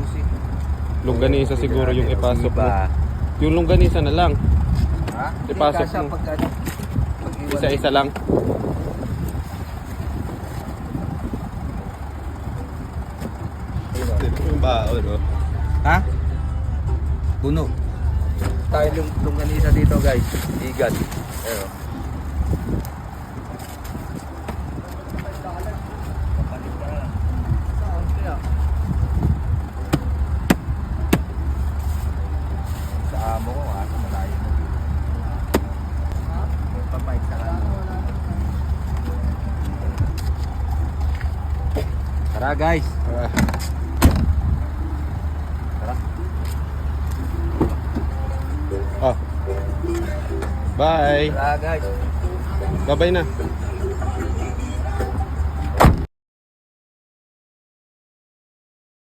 susi. Longganisa siguro yung ipasok mo. Iba. Yung longganisa na lang. Ha? Ipasok Kasi mo. pag ano, pag-iwan Isa-isa lang. Yung baon, oh. Ha? Puno. Tayo yung longganisa dito guys. Igan. Pero. Sa amo ko ha, malayo na dito. May pamay sa amo. Tara guys. Ah, Tara. oh. Bye. Tara guys. Bye-bye na.